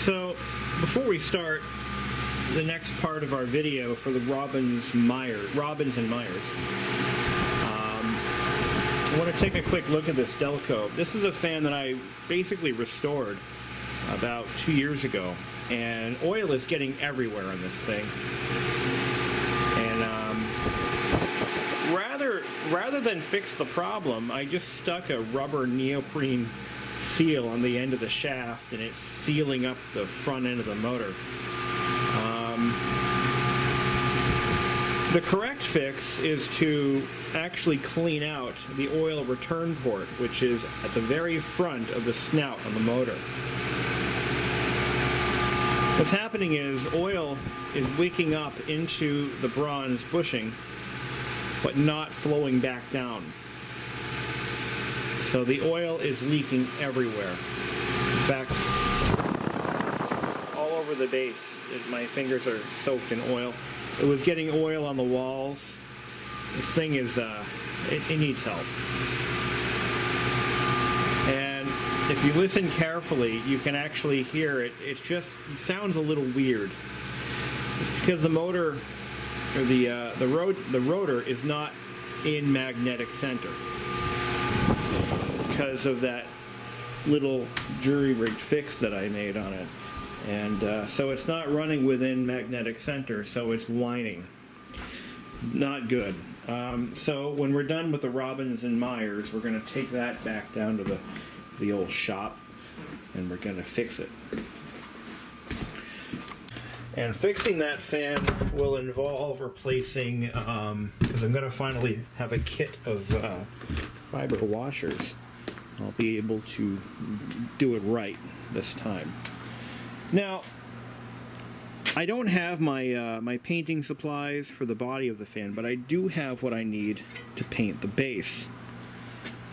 So, before we start the next part of our video for the Robbins and Myers, I want to take a quick look at this Delco. This is a fan that I basically restored about 2 years ago, and oil is getting everywhere on this thing. And rather than fix the problem, I just stuck a rubber neoprene seal on the end of the shaft, and it's sealing up the front end of the motor. The correct fix is to actually clean out the oil return port, which is at the very front of the snout on the motor. What's happening is oil is leaking up into the bronze bushing, but not flowing back down. So the oil is leaking everywhere. In fact, all over the base, my fingers are soaked in oil. It was getting oil on the walls. This thing is, it needs help. And if you listen carefully, you can actually hear it. It sounds a little weird. It's because the motor, or the rotor is not in magnetic center because of that little jury-rigged fix that I made on it. And so it's not running within magnetic center, so it's whining. Not good. So when we're done with the Robbins and Myers, we're going to take that back down to the old shop, and we're going to fix it. And fixing that fan will involve replacing, because I'm going to finally have a kit of fiber washers. I'll be able to do it right this time. Now, I don't have my my painting supplies for the body of the fan, but I do have what I need to paint the base.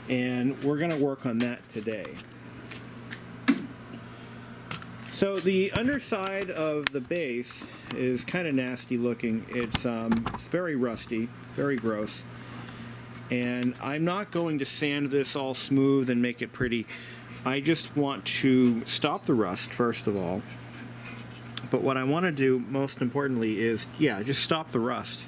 And we're going to work on that today. So the underside of the base is kind of nasty looking. It's very rusty, very gross. And I'm not going to sand this all smooth and make it pretty. I just want to stop the rust, first of all. But what I want to do, most importantly, is, just stop the rust.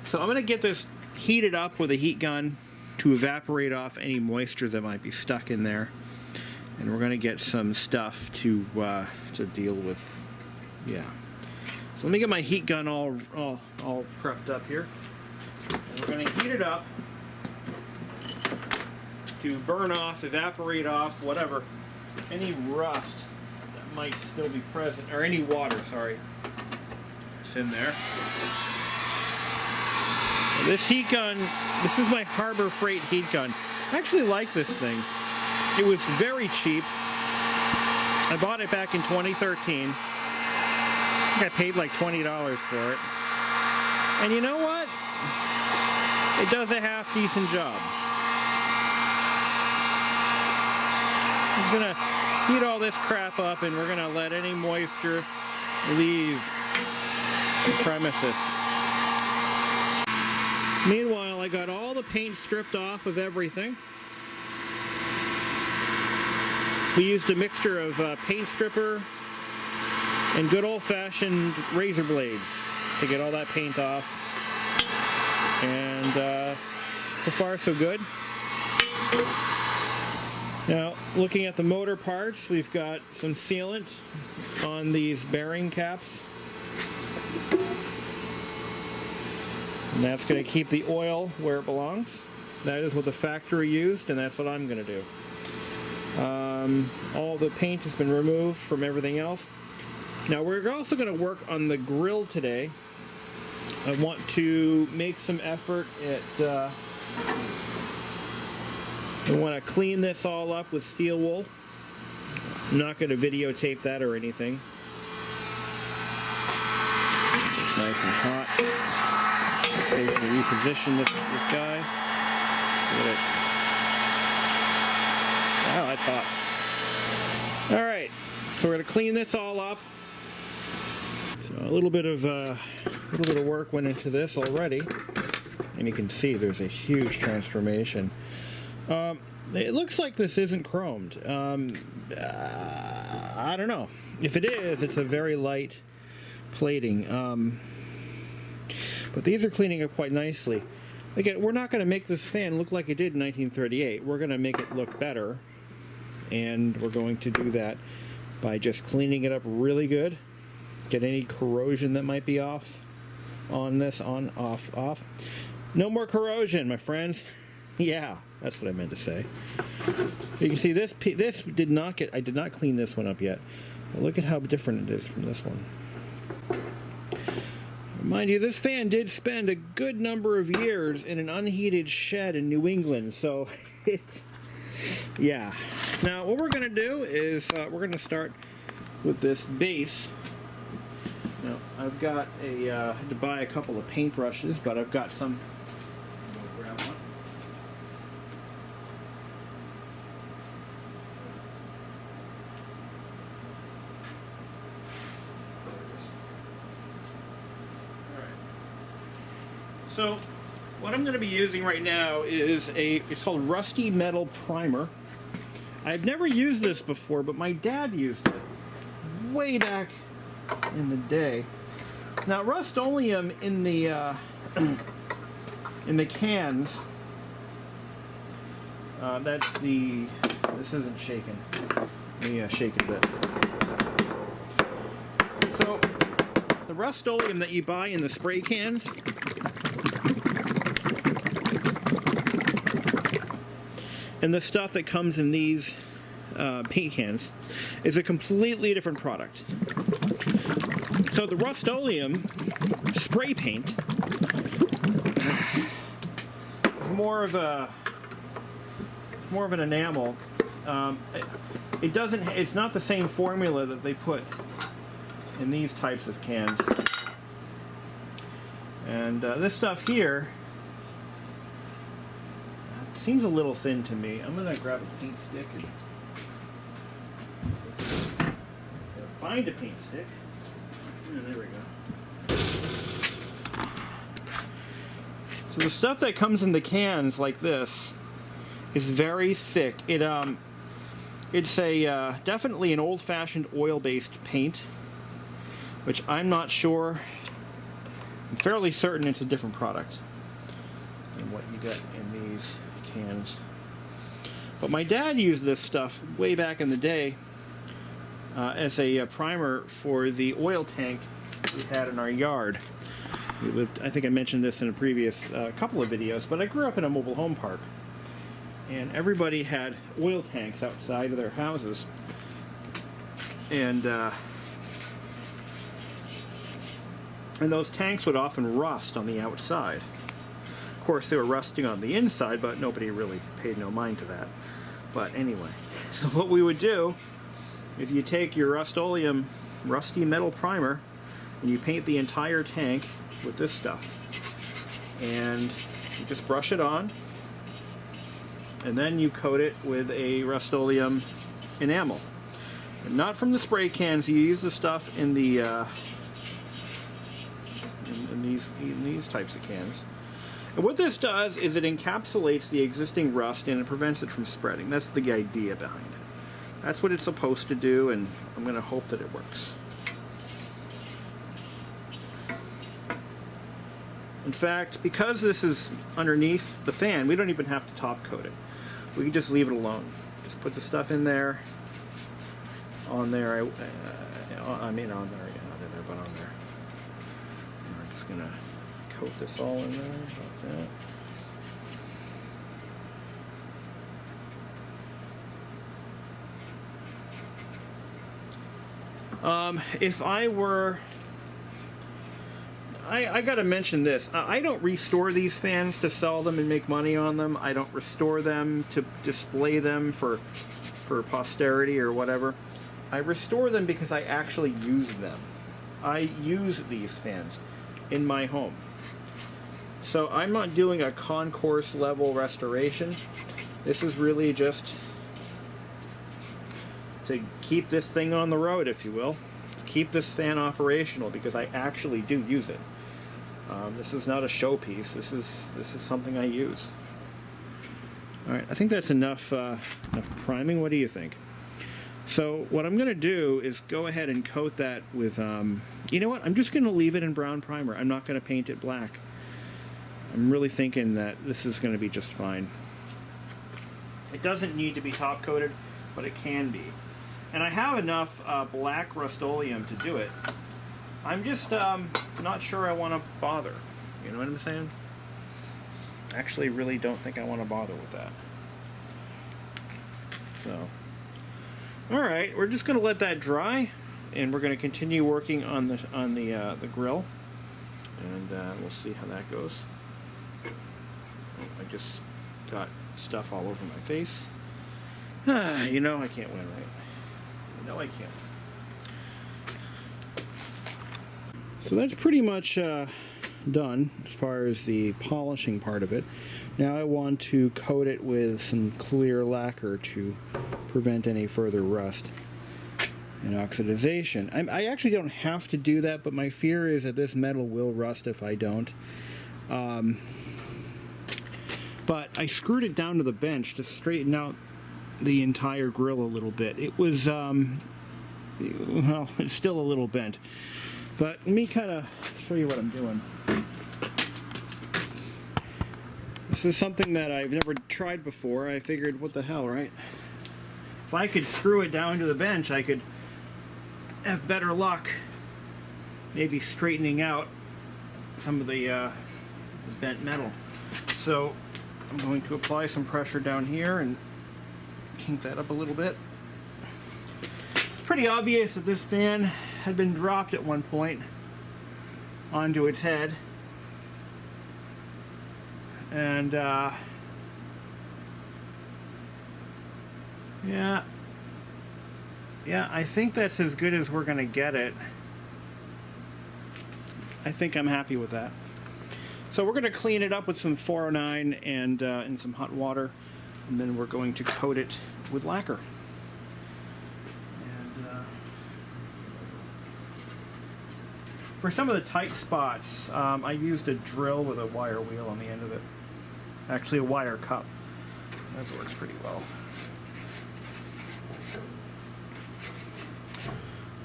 So I'm going to get this heated up with a heat gun to evaporate off any moisture that might be stuck in there. And we're going to get some stuff to deal with, So let me get my heat gun all prepped up here. And we're going to heat it up to burn off, evaporate off, whatever, any rust that might still be present, or any water, sorry, it's in there. This heat gun, this is my Harbor Freight heat gun. I actually like this thing. It was very cheap. I bought it back in 2013. I think I paid like $20 for it. And you know what? It does a half-decent job. I'm going to heat all this crap up, and we're going to let any moisture leave the premises. Meanwhile, I got all the paint stripped off of everything. We used a mixture of paint stripper and good old-fashioned razor blades to get all that paint off. And so far, so good. Now, looking at the motor parts, we've got some sealant on these bearing caps. And that's going to keep the oil where it belongs. That is what the factory used, and that's what I'm going to do. All the paint has been removed from everything else. Now, we're also going to work on the grill today. I want to make some effort at... I want to clean this all up with steel wool. I'm not going to videotape that or anything. It's nice and hot. Occasionally reposition this guy. Wow, that's hot. All right, so we're going to clean this all up. So a little bit of work went into this already, and you can see there's a huge transformation. It looks like this isn't chromed. I don't know. If it is, it's a very light plating. But these are cleaning up quite nicely. Again, we're not going to make this fan look like it did in 1938. We're going to make it look better. And we're going to do that by just cleaning it up really good. Get any corrosion that might be off on this, on, off, off. No more corrosion, my friends. Yeah, that's what I meant to say. You can see this did not get, I did not clean this one up yet. But look at how different it is from this one. Mind you, this fan did spend a good number of years in an unheated shed in New England, so yeah. Now, what we're going to do is we're going to start with this base. Now, I've got I had to buy a couple of paintbrushes, but I've got some. I'm going to grab one. So, what I'm going to be using right now is it's called Rusty Metal Primer. I've never used this before, but my dad used it way back in the day. Now, Rust-Oleum in the cans, this isn't shaking. Let me shake it a bit. So, the Rust-Oleum that you buy in the spray cans, and the stuff that comes in these paint cans is a completely different product. So the Rust-Oleum spray paint is more of an enamel. It's not the same formula that they put in these types of cans. And this stuff here seems a little thin to me. I'm going to grab a paint stick and find a paint stick. Yeah, there we go. So the stuff that comes in the cans like this is very thick. It's definitely an old-fashioned oil-based paint, which I'm not sure. I'm fairly certain it's a different product than what you get in these cans. But my dad used this stuff way back in the day as a primer for the oil tank we had in our yard. We lived, I think I mentioned this in a previous couple of videos, but I grew up in a mobile home park, and everybody had oil tanks outside of their houses, and those tanks would often rust on the outside. Of course, they were rusting on the inside, but nobody really paid no mind to that. But anyway, so what we would do is you take your Rust-Oleum Rusty Metal Primer and you paint the entire tank with this stuff. And you just brush it on, and then you coat it with a Rust-Oleum enamel. And not from the spray cans. You use the stuff in the in these types of cans. And what this does is it encapsulates the existing rust and it prevents it from spreading. That's the idea behind it. That's what it's supposed to do, and I'm going to hope that it works. In fact, because this is underneath the fan, we don't even have to top coat it. We can just leave it alone. Just put the stuff in there, on there, on there, yeah, not in there, but on there. And we're just going to coat this all in there, like that. If I were, I gotta mention this. I don't restore these fans to sell them and make money on them. I don't restore them to display them for posterity or whatever. I restore them because I actually use them. I use these fans in my home. So I'm not doing a concourse level restoration. This is really just to keep this thing on the road, if you will. Keep this fan operational because I actually do use it. This is not a showpiece. This is something I use. All right, I think that's enough priming. What do you think? So what I'm going to do is go ahead and coat that with, you know what, I'm just going to leave it in brown primer. I'm not going to paint it black. I'm really thinking that this is going to be just fine. It doesn't need to be top coated, but it can be. And I have enough black Rust-Oleum to do it. I'm just not sure I want to bother. You know what I'm saying? Actually, really don't think I want to bother with that. So, all right, we're just going to let that dry, and we're going to continue working on the grill, and we'll see how that goes. Oh, I just got stuff all over my face. You know I can't win, right? You know I can't. So that's pretty much done as far as the polishing part of it. Now I want to coat it with some clear lacquer to prevent any further rust and oxidization. I actually don't have to do that, but my fear is that this metal will rust if I don't. But I screwed it down to the bench to straighten out the entire grill a little bit. It was, well, it's still a little bent. But let me kind of show you what I'm doing. This is something that I've never tried before. I figured, what the hell, right? If I could screw it down to the bench, I could have better luck maybe straightening out some of the this bent metal. So I'm going to apply some pressure down here and kink that up a little bit. It's pretty obvious that this fan had been dropped at one point onto its head. And yeah, I think that's as good as we're gonna get it. I think I'm happy with that. So we're gonna clean it up with some 409 and some hot water, and then we're going to coat it with lacquer. And for some of the tight spots, I used a drill with a wire wheel on the end of it. Actually, a wire cup. That works pretty well.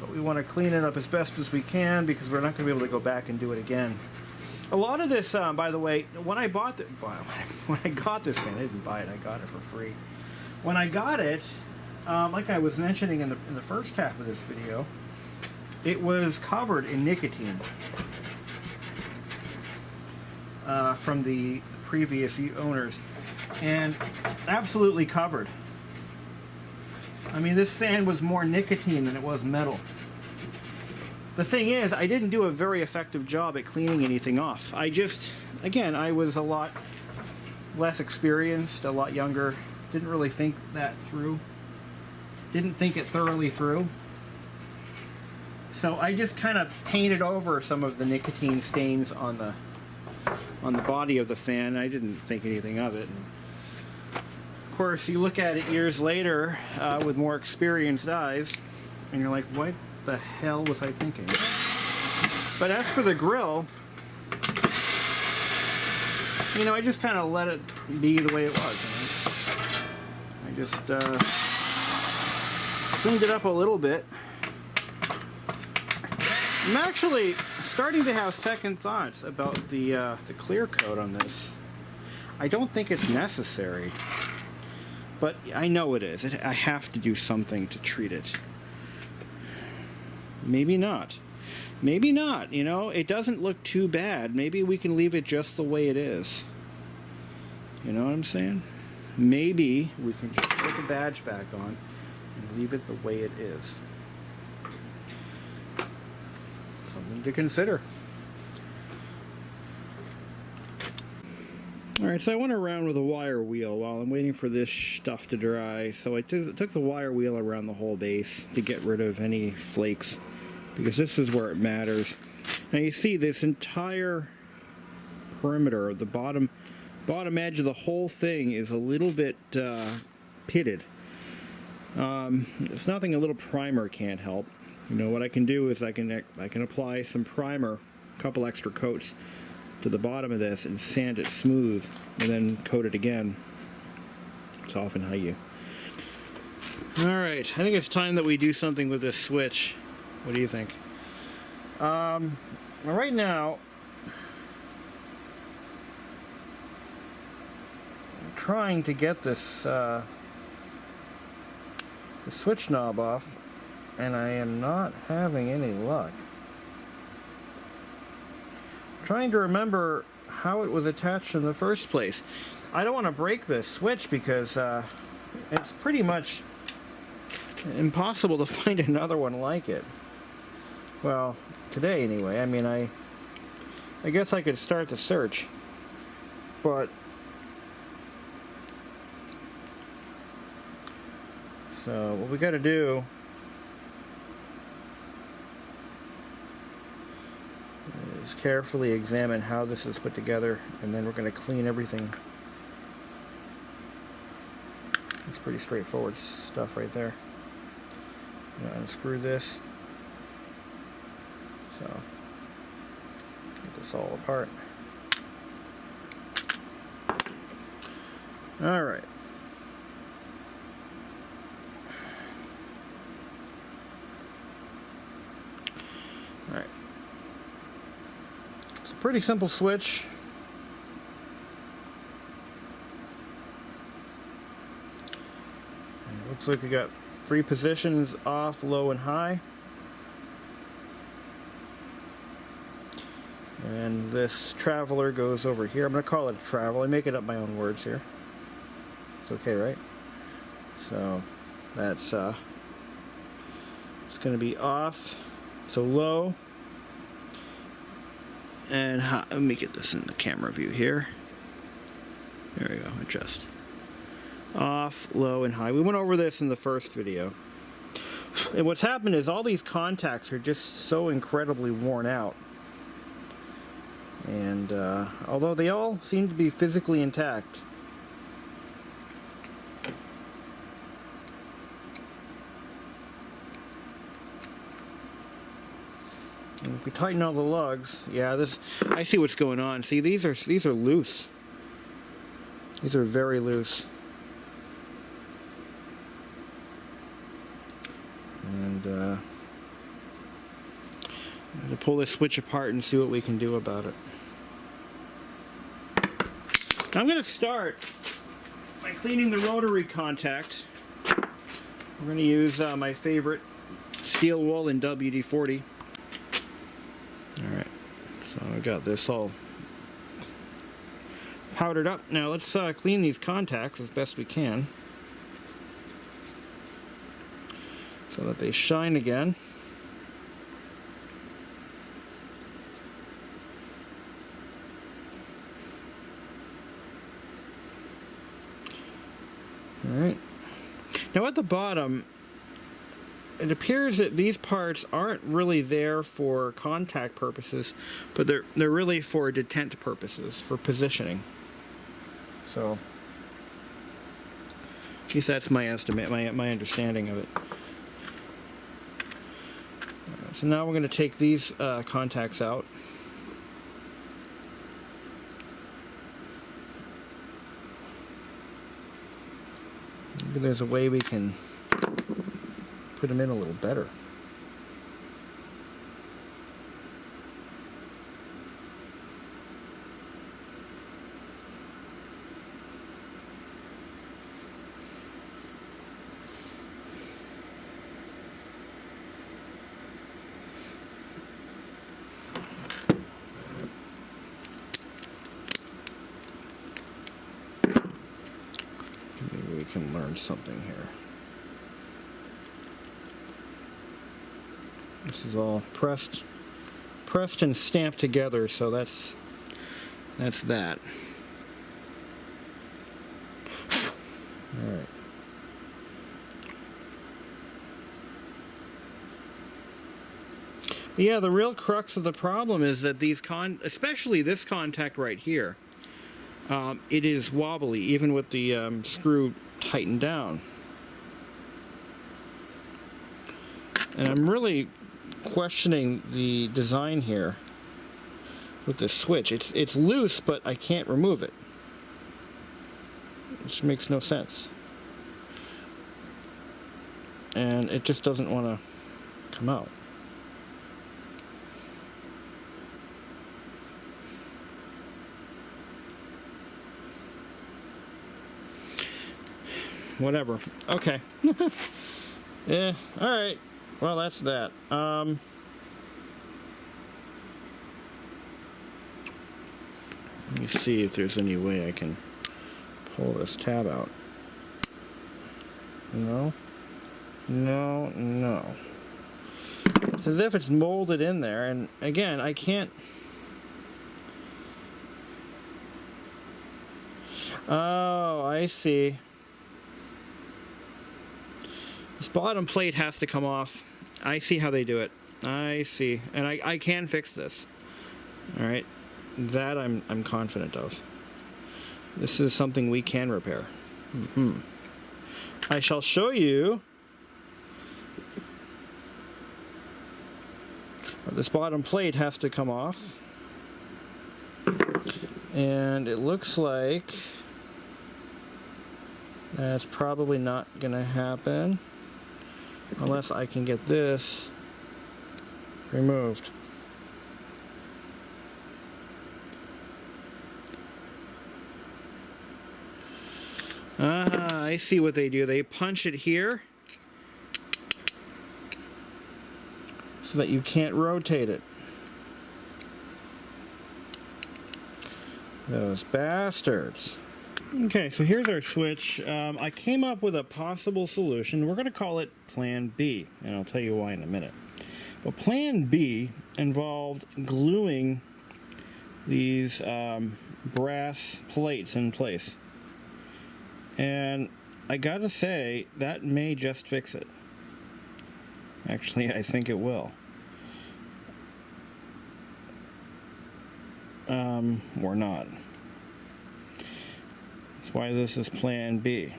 But we want to clean it up as best as we can because we're not going to be able to go back and do it again. A lot of this, by the way, when I got this fan, I didn't buy it. I got it for free. When I got it, like I was mentioning in the first half of this video, it was covered in nicotine from the previous owners, and absolutely covered. I mean, this fan was more nicotine than it was metal. The thing is, I didn't do a very effective job at cleaning anything off. I just, again, I was a lot less experienced, a lot younger, didn't really think that through, didn't think it thoroughly through. So I just kind of painted over some of the nicotine stains on the body of the fan. I didn't think anything of it. And of course, you look at it years later with more experienced eyes, and you're like, what the hell was I thinking? But as for the grill, you know, I just kind of let it be the way it was. You know? I just cleaned it up a little bit. I'm actually starting to have second thoughts about the clear coat on this. I don't think it's necessary, but I know it is. I have to do something to treat it. Maybe not. Maybe not, you know, it doesn't look too bad. Maybe we can leave it just the way it is. You know what I'm saying? Maybe we can just put the badge back on and leave it the way it is. Something to consider. Alright, so I went around with a wire wheel while I'm waiting for this stuff to dry. So I took the wire wheel around the whole base to get rid of any flakes, because this is where it matters. Now you see this entire perimeter of the bottom edge of the whole thing is a little bit pitted. It's nothing a little primer can't help. You know what I can do is I can apply some primer, a couple extra coats to the bottom of this and sand it smooth and then coat it again. It's often how you Alright, I think it's time that we do something with this switch. What do you think? Right now, I'm trying to get this the switch knob off, and I am not having any luck. I'm trying to remember how it was attached in the first place. I don't want to break this switch because it's pretty much impossible to find another one like it. Well, today anyway. I mean, I guess I could start the search, but so what we got to do is carefully examine how this is put together, and then we're going to clean everything. It's pretty straightforward stuff right there. I'm going to unscrew this. So, get this all apart. Alright. Alright. It's a pretty simple switch. And it looks like we got 3 positions: off, low, and high. And this traveler goes over here. I'm going to call it a travel. I make it up my own words here. It's okay, right? So that's it's going to be off, so low. And let me get this in the camera view here. There we go. Adjust. Off, low, and high. We went over this in the first video. And what's happened is all these contacts are just so incredibly worn out. And although they all seem to be physically intact, and if we tighten all the lugs, yeah, I see what's going on. See, these are loose. These are very loose. And I'm going to pull this switch apart and see what we can do about it. I'm going to start by cleaning the rotary contact. We're going to use my favorite steel wool in WD-40. Alright, so I got this all powdered up. Now let's clean these contacts as best we can so that they shine again. Alright. Now at the bottom, it appears that these parts aren't really there for contact purposes, but they're really for detent purposes, for positioning. So, at least that's my estimate, my understanding of it. So now we're going to take these contacts out. Maybe there's a way we can put them in a little better. Maybe we can learn something here. This is all pressed and stamped together, so that's that. All right. But yeah, the real crux of the problem is that these especially this contact right here, it is wobbly, even with the screw tightened down. And I'm really questioning the design here with this switch. It's loose, but I can't remove it, which makes no sense. and it just doesn't want to come out. Whatever. Okay. Yeah, alright. Well, that's that. Let me see if there's any way I can pull this tab out. No. No, no. It's as if it's molded in there, and again, I can't... Oh, I see. This bottom plate has to come off. I see how they do it. I see. And I can fix this. Alright. That I'm confident of. This is something we can repair. I shall show you. This bottom plate has to come off. And it looks like that's probably not going to happen unless I can get this removed. Ah, I see what they do. They punch it here so that you can't rotate it. Those bastards. Okay, so here's our switch. I came up with a possible solution. We're going to call it Plan B, and I'll tell you why in a minute. But Plan B involved gluing these brass plates in place. And I gotta say, that may just fix it. Actually, I think it will. Or not. That's why this is Plan B.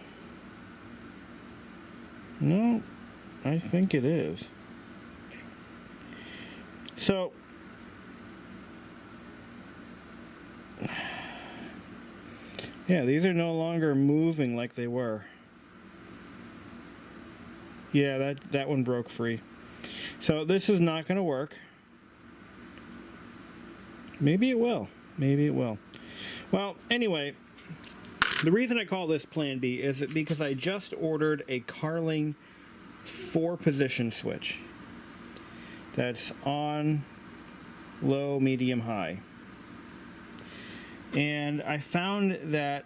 No, I think it is. So, yeah, these are no longer moving like they were. Yeah, that one broke free. So this is not going to work. Maybe it will. Maybe it will. Well, anyway, the reason I call this Plan B is because I just ordered a Carling 4-position switch. That's on, low, medium, high. And I found that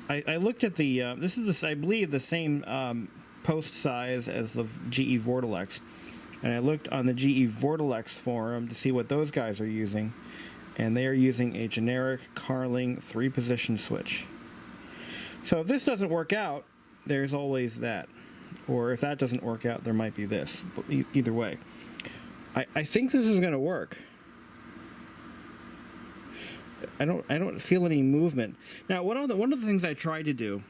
I looked at the this is I believe the same post size as the GE Vortelex, and I looked on the GE Vortelex forum to see what those guys are using, and they are using a generic Carling 3-position switch. So if this doesn't work out, there's always that, or if that doesn't work out, there might be this. But either way, I think this is going to work. I don't feel any movement. Now, one of the things I tried to do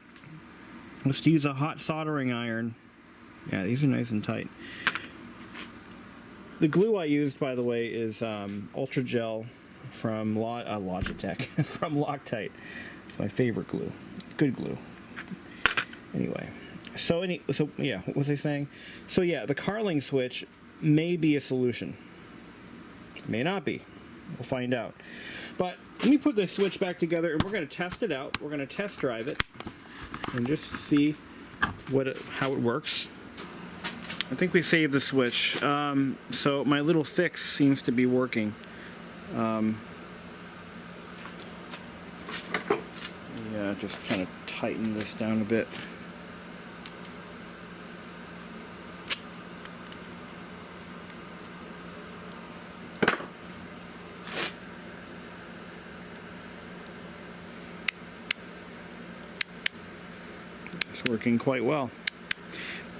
was to use a hot soldering iron. Yeah, these are nice and tight. The glue I used, by the way, is Ultra Gel from Logitech, from Loctite. It's my favorite glue. Good glue. Anyway, so yeah, what was I saying? So yeah, the Carling switch may be a solution. May not be. We'll find out. But let me put this switch back together, and we're going to test it out. We're going to test drive it and just see how it works. I think we saved the switch. So my little fix seems to be working. Yeah, just kind of tighten this down a bit. It's working quite well.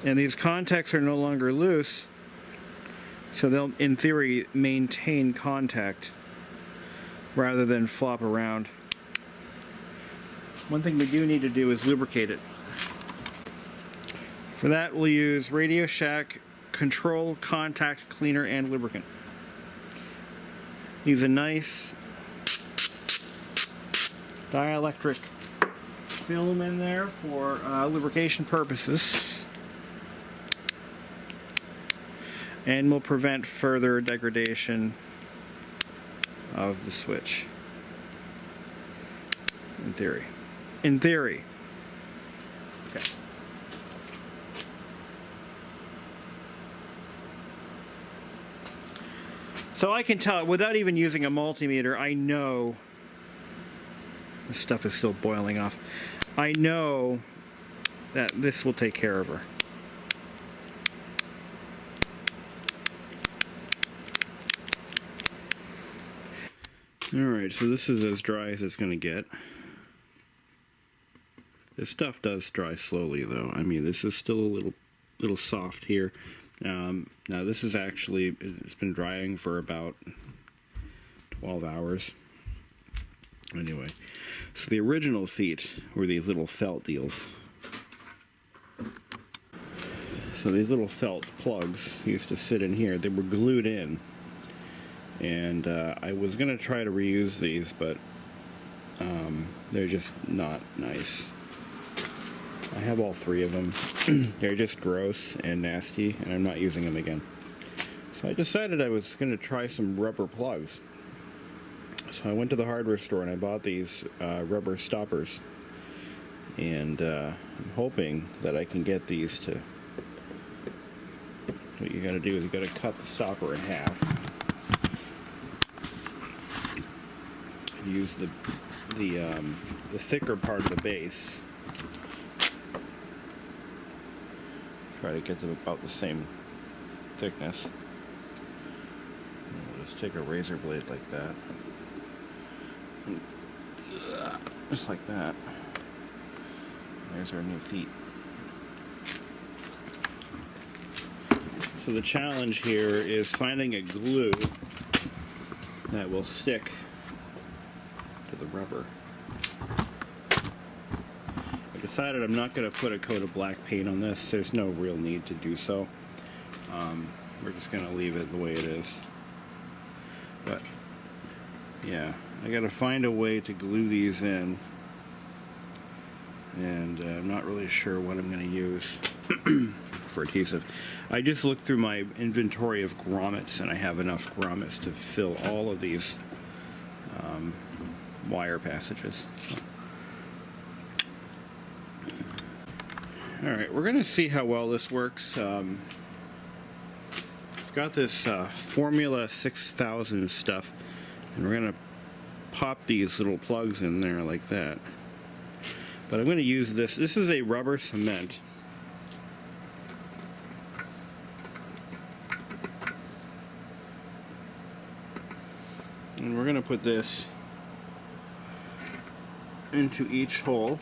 And these contacts are no longer loose, so they'll, in theory, maintain contact rather than flop around. One thing we do need to do is lubricate it. For that, we'll use Radio Shack Control Contact Cleaner and Lubricant. Use a nice dielectric film in there for lubrication purposes. and will prevent further degradation of the switch. In theory. In theory. Okay. So I can tell, without even using a multimeter, I know this stuff is still boiling off. I know that this will take care of her. Alright, so this is as dry as it's going to get. This stuff does dry slowly, though. I mean, this is still a little soft here. Now this is actually, it's been drying for about 12 hours. Anyway, so the original feet were these little felt deals. So these little felt plugs used to sit in here. They were glued in. And I was going to try to reuse these, but they're just not nice. I have all three of them. They're just gross and nasty, and I'm not using them again. So I decided I was going to try some rubber plugs. So I went to the hardware store and I bought these rubber stoppers. And I'm hoping that I can get these to... What you got to do is you got to cut the stopper in half. And use the thicker part of the base. Try to get them about the same thickness. We'll just take a razor blade like that. Just like that. There's our new feet. So the challenge here is finding a glue that will stick to the rubber. I decided I'm not going to put a coat of black paint on this. There's no real need to do so. We're just going to leave it the way it is. But yeah, I got to find a way to glue these in, and I'm not really sure what I'm going to use for adhesive. I just looked through my inventory of grommets, and I have enough grommets to fill all of these wire passages. So. Alright, we're going to see how well this works. I've got this Formula 6000 stuff, and we're going to pop these little plugs in there like that. But I'm going to use this. This is a rubber cement. And we're going to put this into each hole.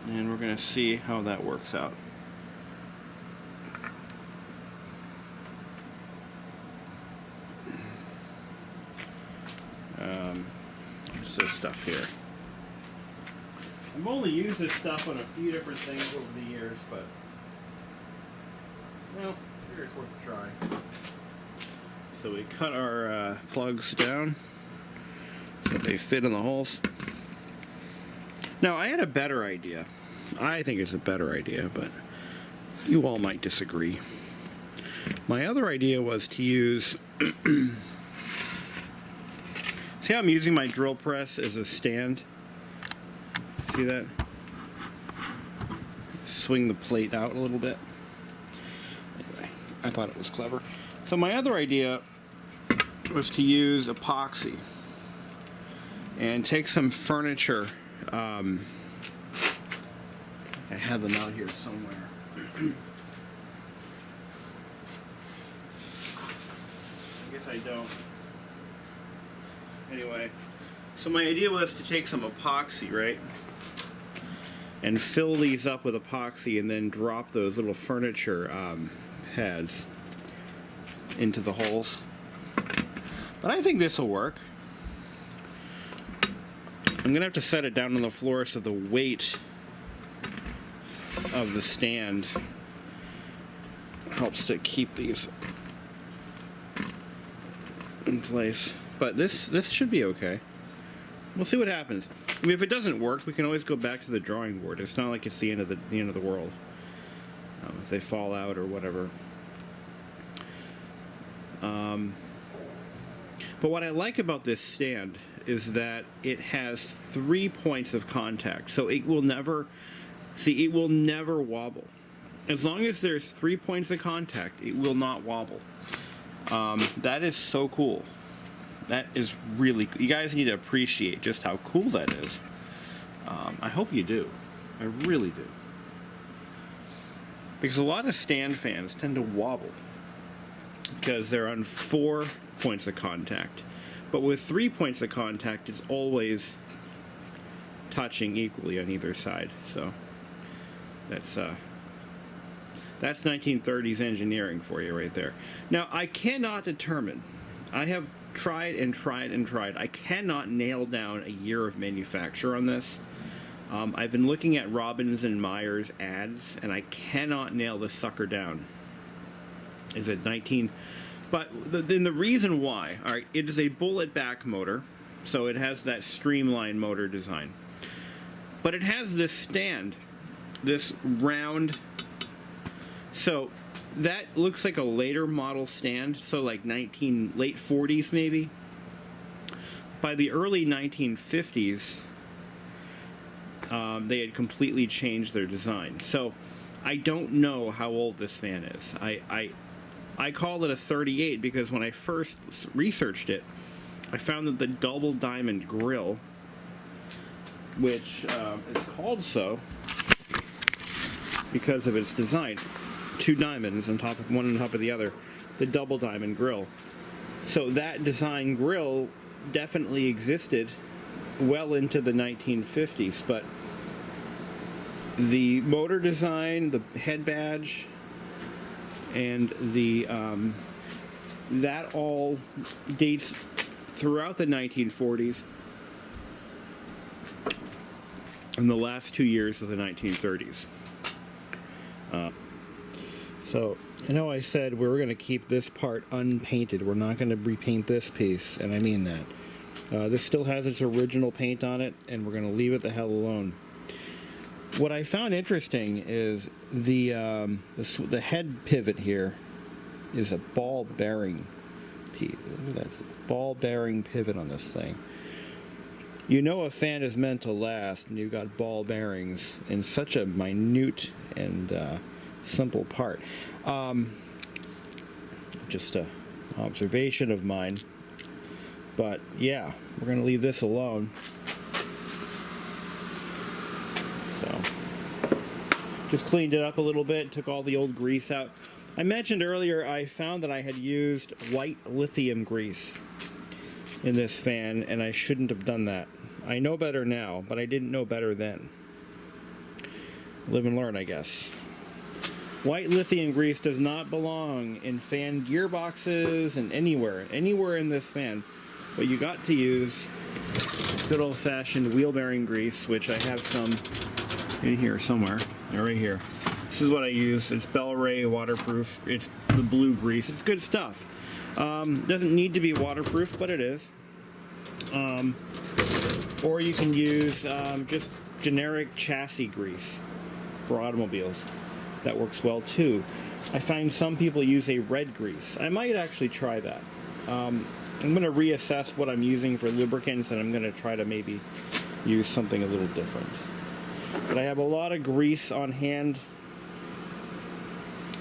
And we're going to see how that works out. What's this stuff here? I've only used this stuff on a few different things over the years, but well, here it's worth a try. So we cut our plugs down so they fit in the holes. Now, I had a better idea. I think it's a better idea, but you all might disagree. My other idea was to use... See how I'm using my drill press as a stand? See that? Swing the plate out a little bit. Anyway, I thought it was clever. So my other idea was to use epoxy and take some furniture. I have them out here somewhere. I guess I don't. Anyway, so my idea was to take some epoxy, right? And fill these up with epoxy and then drop those little furniture pads into the holes. But I think this will work. I'm going to have to set it down on the floor so the weight of the stand helps to keep these in place. But this should be okay. We'll see what happens. I mean, if it doesn't work, we can always go back to the drawing board. It's not like it's the end of the world. if they fall out or whatever. But what I like about this stand is that it has 3 points of contact, so it will never wobble. As long as there's 3 points of contact, it will not wobble. That is so cool. That is really, you guys need to appreciate just how cool that is. I hope you do. I really do. Because a lot of stand fans tend to wobble because they're on 4 points of contact. But with 3 points of contact, it's always touching equally on either side. So that's 1930s engineering for you right there. Now, I cannot determine. I have tried and tried and tried. I cannot nail down a year of manufacture on this. I've been looking at Robbins and Myers ads, and I cannot nail this sucker down. Is it 19? But then the reason why, all right, it is a bullet back motor, so it has that streamlined motor design. But it has this stand, this round, so that looks like a later model stand, so like late 40s maybe. By the early 1950s, they had completely changed their design. So I don't know how old this fan is. I call it a 38 because when I first researched it, I found that the double diamond grill, which is called so because of its design, 2 diamonds on top of one on top of the other, the double diamond grill. So that design grill definitely existed well into the 1950s, but the motor design, the head badge, and the that all dates throughout the 1940s and the last 2 years of the 1930s. So, I know I said we were going to keep this part unpainted. We're not going to repaint this piece, and I mean that. This still has its original paint on it, and we're going to leave it the hell alone. What I found interesting is the head pivot here is a ball bearing piece. That's a ball bearing pivot on this thing. You know a fan is meant to last, and you've got ball bearings in such a minute and simple part. Just an observation of mine. But yeah, we're going to leave this alone. So, just cleaned it up a little bit, took all the old grease out. I mentioned earlier I found that I had used white lithium grease in this fan, and I shouldn't have done that. I know better now, but I didn't know better then. Live and learn, I guess. White lithium grease does not belong in fan gearboxes and anywhere in this fan. But you got to use good old-fashioned wheel bearing grease, which I have some in here somewhere. Right here. This is what I use. It's Bel-Ray waterproof. It's the blue grease. It's good stuff. Doesn't need to be waterproof, but it is. Or you can use just generic chassis grease for automobiles. That works well too. I find some people use a red grease. I might actually try that. I'm going to reassess what I'm using for lubricants, and I'm going to try to maybe use something a little different. But I have a lot of grease on hand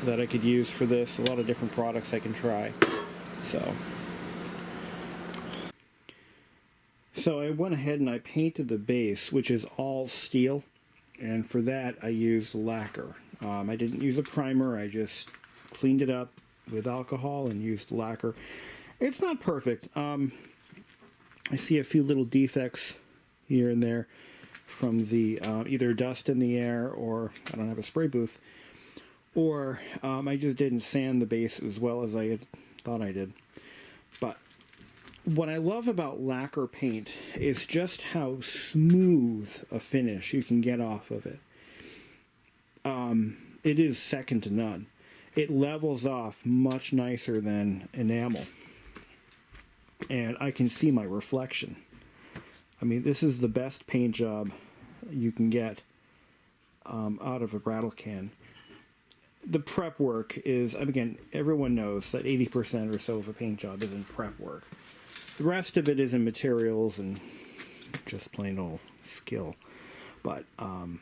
that I could use for this. A lot of different products I can try. So I went ahead and I painted the base, which is all steel. And for that, I used lacquer. I didn't use a primer. I just cleaned it up with alcohol and used lacquer. It's not perfect. I see a few little defects here and there from the either dust in the air, or I don't have a spray booth, or I just didn't sand the base as well as I had thought I did. But what I love about lacquer paint is just how smooth a finish you can get off of it. It is second to none. It levels off much nicer than enamel. And I can see my reflection. I mean, this is the best paint job you can get out of a rattle can. the prep work is, again, everyone knows that 80% or so of a paint job is in prep work. The rest of it is in materials and just plain old skill. But I'm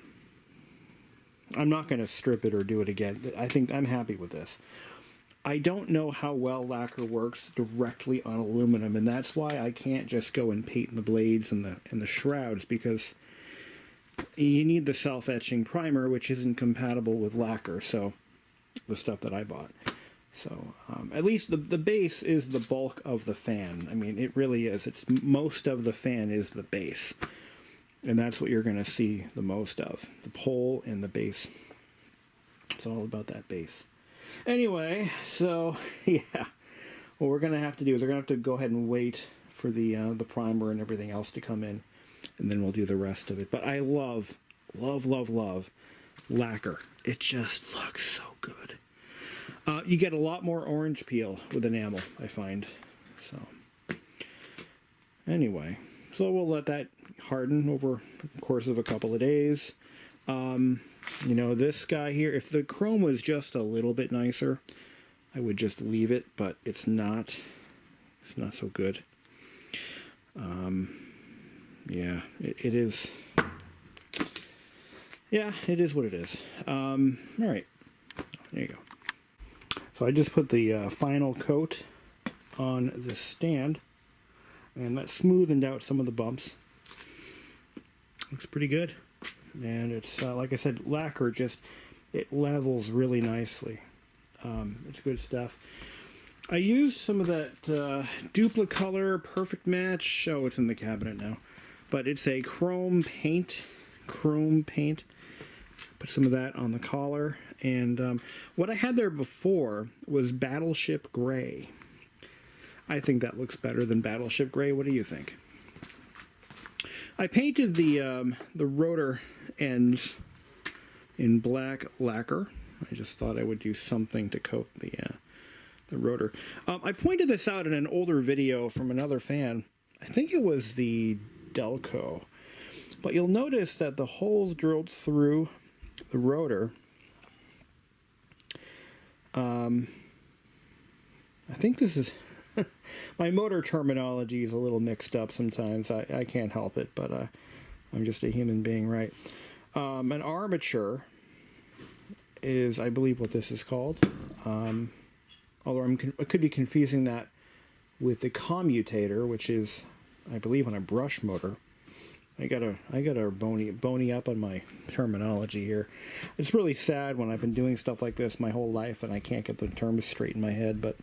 not going to strip it or do it again. I think I'm happy with this. I don't know how well lacquer works directly on aluminum, and that's why I can't just go and paint the blades and the shrouds, because you need the self-etching primer, which isn't compatible with lacquer, so the stuff that I bought. So at least the base is the bulk of the fan. I mean, it really is. It's most of the fan is the base, and that's what you're going to see the most of, the pole and the base. It's all about that base. Anyway, so yeah, what we're going to have to do is we're going to have to go ahead and wait for the primer and everything else to come in, and then we'll do the rest of it. But I love lacquer. It just looks so good. You get a lot more orange peel with enamel, I find. So anyway, so we'll let that harden over the course of a couple of days. You know, this guy here, if the chrome was just a little bit nicer, I would just leave it, but it's not. It's not so good. Yeah, it is. Yeah, it is what it is. All right, there you go. So I just put the final coat on this stand, and that smoothened out some of the bumps. Looks pretty good. And it's, like I said, lacquer just, it levels really nicely. It's good stuff. I used some of that Duplicolor Perfect Match. Oh, it's in the cabinet now. But it's a chrome paint. Put some of that on the collar. And what I had there before was Battleship Gray. I think that looks better than Battleship Gray. What do you think? I painted the rotor ends in black lacquer. I just thought I would do something to coat the rotor. I pointed this out in an older video from another fan. I think it was the Delco. But you'll notice that the holes drilled through the rotor, I think this is... my motor terminology is a little mixed up sometimes. I can't help it, but I'm just a human being, right? An armature is, I believe, what this is called. Although I could be confusing that with the commutator, which is, I believe, on a brush motor. I gotta bony up on my terminology here. It's really sad when I've been doing stuff like this my whole life and I can't get the terms straight in my head, but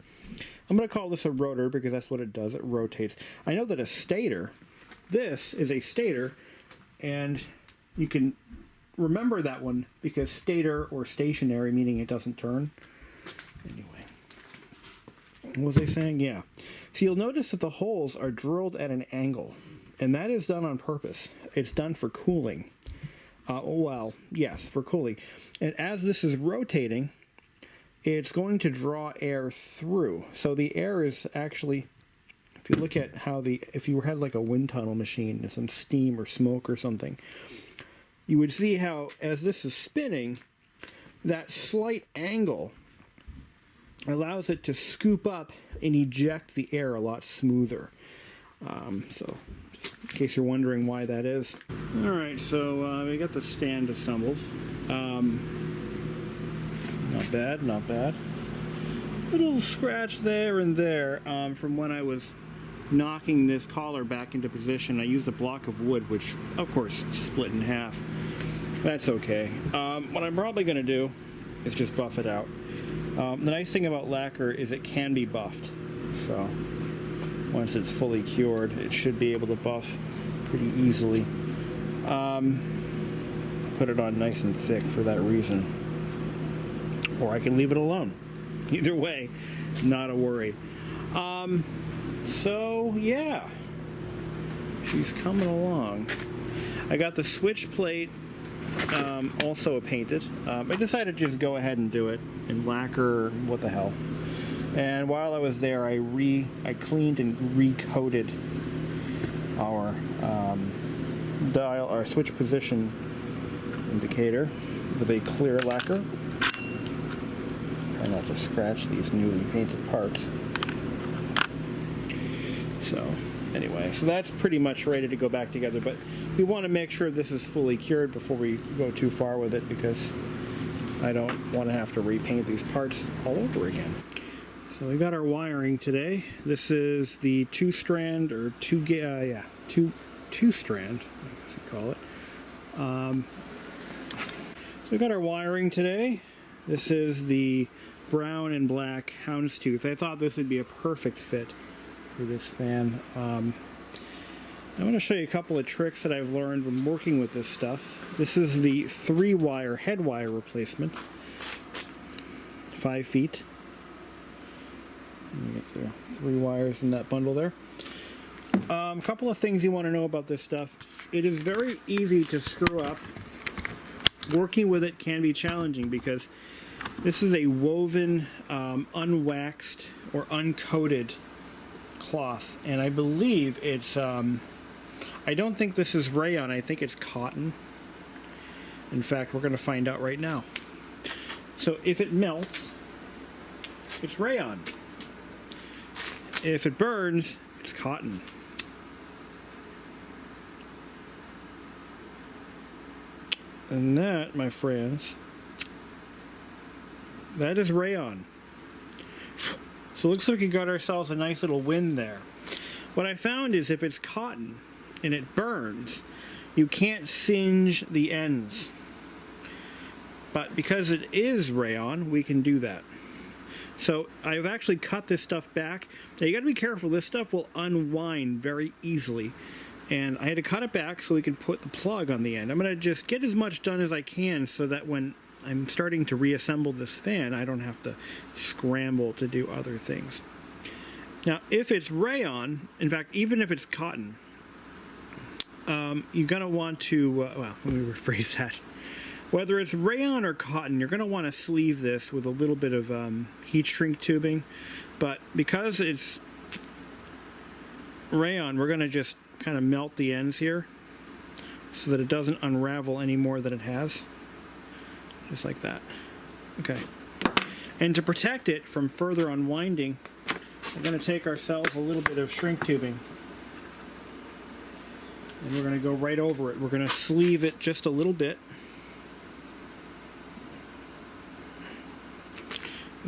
I'm going to call this a rotor because that's what it does. It rotates. I know that a stator, this is a stator, and you can remember that one because stator or stationary, meaning it doesn't turn. Anyway, what was I saying? Yeah. So you'll notice that the holes are drilled at an angle, and that is done on purpose. It's done for cooling. Well, yes, for cooling. And as this is rotating, it's going to draw air through. So the air is actually, if you look at how if you had like a wind tunnel machine, some steam or smoke or something, you would see how as this is spinning, that slight angle allows it to scoop up and eject the air a lot smoother. So just in case you're wondering why that is. All right, so we got the stand assembled. Not bad, not bad. Little scratch there and there from when I was knocking this collar back into position. I used a block of wood, which of course split in half. That's okay. What I'm probably going to do is just buff it out. The nice thing about lacquer is it can be buffed. So once it's fully cured, it should be able to buff pretty easily. Put it on nice and thick for that reason. Or I can leave it alone. Either way, not a worry. So yeah, she's coming along. I got the switch plate also painted. I decided to just go ahead and do it in lacquer. What the hell? And while I was there, I cleaned and recoated our dial, our switch position indicator with a clear lacquer. Try not to scratch these newly painted parts. So anyway, so that's pretty much ready to go back together, but we want to make sure this is fully cured before we go too far with it, because I don't want to have to repaint these parts all over again. So we got our wiring today. This is the two-strand, or two-strand, I guess you call it. So we got our wiring today. This is the brown and black houndstooth. I thought this would be a perfect fit for this fan. I'm going to show you a couple of tricks that I've learned when working with this stuff. This is the 3-wire head wire replacement, 5 feet. Let me get the 3 wires in that bundle there. A couple of things you want to know about this stuff. It is very easy to screw up. Working with it can be challenging because this is a woven, unwaxed or uncoated cloth, and I believe it's I don't think this is rayon. I think it's cotton. In fact, we're going to find out right now. So if it melts, it's rayon. If it burns, it's cotton. And that, my friends, that is rayon. So it looks like we got ourselves a nice little win there. What I found is if it's cotton and it burns, you can't singe the ends. But because it is rayon, we can do that. So I've actually cut this stuff back. Now you got to be careful. This stuff will unwind very easily. And I had to cut it back so we can put the plug on the end. I'm going to just get as much done as I can so that when I'm starting to reassemble this fan, I don't have to scramble to do other things. Now, if it's rayon, in fact, even if it's cotton, you're going to want to, well, let me rephrase that. Whether it's rayon or cotton, you're going to want to sleeve this with a little bit of heat shrink tubing. But because it's rayon, we're going to just kind of melt the ends here so that it doesn't unravel any more than it has. Just like that. Okay. And to protect it from further unwinding, we're going to take ourselves a little bit of shrink tubing. And we're going to go right over it. We're going to sleeve it just a little bit.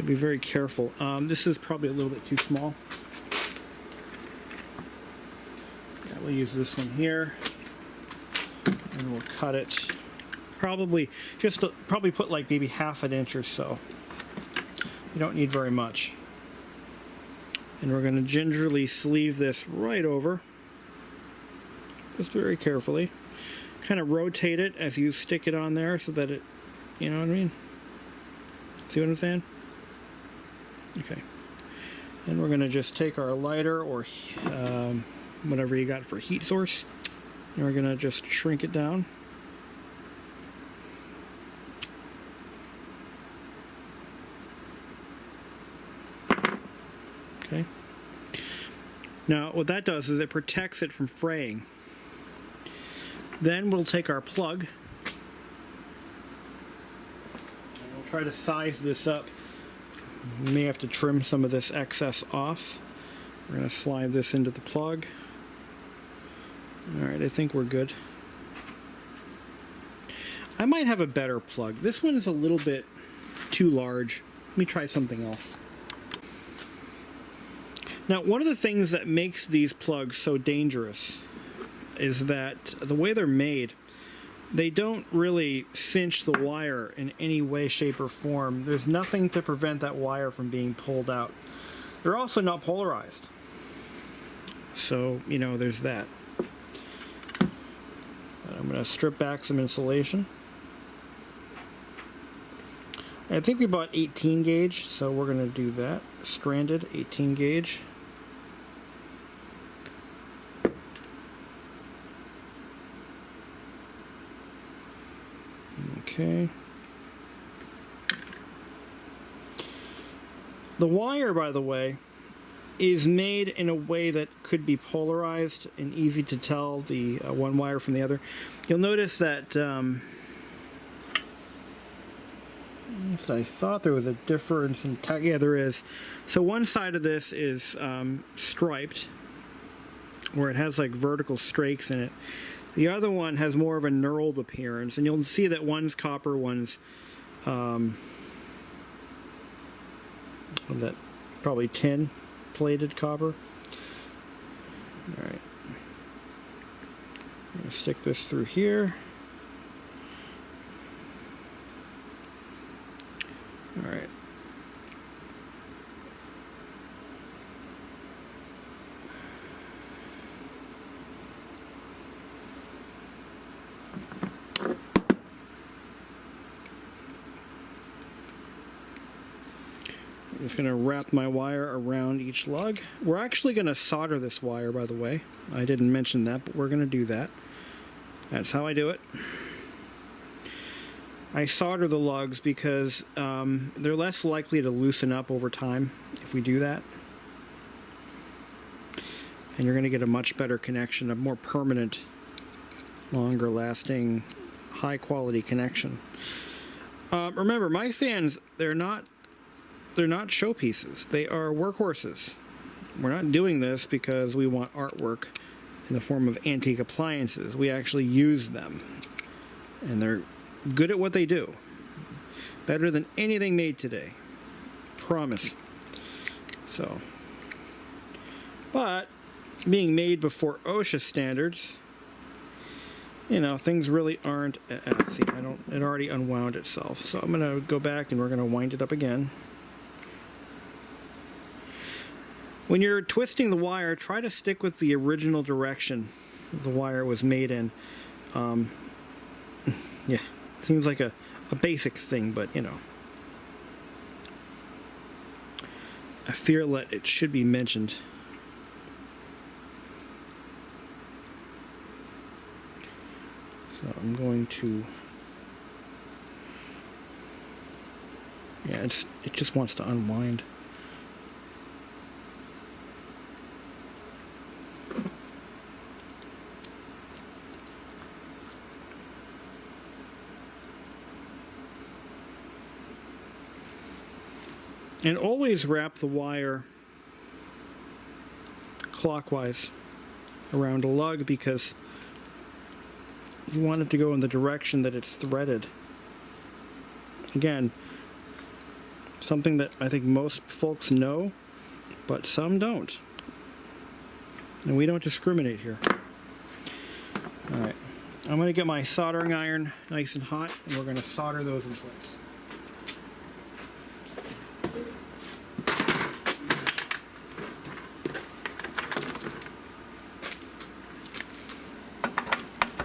Be very careful. This is probably a little bit too small. Yeah, we'll use this one here, and we'll cut it. Probably put like maybe ½ an inch or so. You don't need very much. And we're going to gingerly sleeve this right over, just very carefully. Kind of rotate it as you stick it on there so that it, you know what I mean? See what I'm saying? Okay, and we're going to just take our lighter or whatever you got for heat source, and we're going to just shrink it down. Okay. Now what that does is it protects it from fraying. Then we'll take our plug, and we'll try to size this up. We may have to trim some of this excess off. We're going to slide this into the plug. Alright, I think we're good. I might have a better plug. This one is a little bit too large. Let me try something else. Now, one of the things that makes these plugs so dangerous is that the way they're made, they don't really cinch the wire in any way, shape, or form. There's nothing to prevent that wire from being pulled out. They're also not polarized. So, you know, there's that. I'm going to strip back some insulation. I think we bought 18 gauge, so we're going to do that. Stranded 18 gauge. Okay. The wire, by the way, is made in a way that could be polarized and easy to tell the one wire from the other. You'll notice that Yes, I thought there was a difference in yeah, there is. So one side of this is striped, where it has like vertical strakes in it. The other one has more of a knurled appearance, and you'll see that one's copper, one's what's that? Probably tin plated copper. All right, I'm gonna stick this through here. All right. I'm just going to wrap my wire around each lug. We're actually going to solder this wire, by the way. I didn't mention that, but we're going to do that. That's how I do it. I solder the lugs because they're less likely to loosen up over time if we do that. And you're going to get a much better connection, a more permanent, longer lasting, high quality connection. Remember, my fans, they're not showpieces. They are workhorses. We're not doing this because we want artwork in the form of antique appliances. We actually use them. And they're good at what they do. Better than anything made today. Promise. So, but being made before OSHA standards, you know, things really aren't. See, it already unwound itself. So I'm going to go back and we're going to wind it up again. When you're twisting the wire, try to stick with the original direction the wire was made in. Yeah, seems like a basic thing, but you know, I fear that it should be mentioned. So I'm going to, yeah, it just wants to unwind. And always wrap the wire clockwise around a lug because you want it to go in the direction that it's threaded. Again, something that I think most folks know, but some don't. And we don't discriminate here. Alright, I'm going to get my soldering iron nice and hot, and we're going to solder those in place.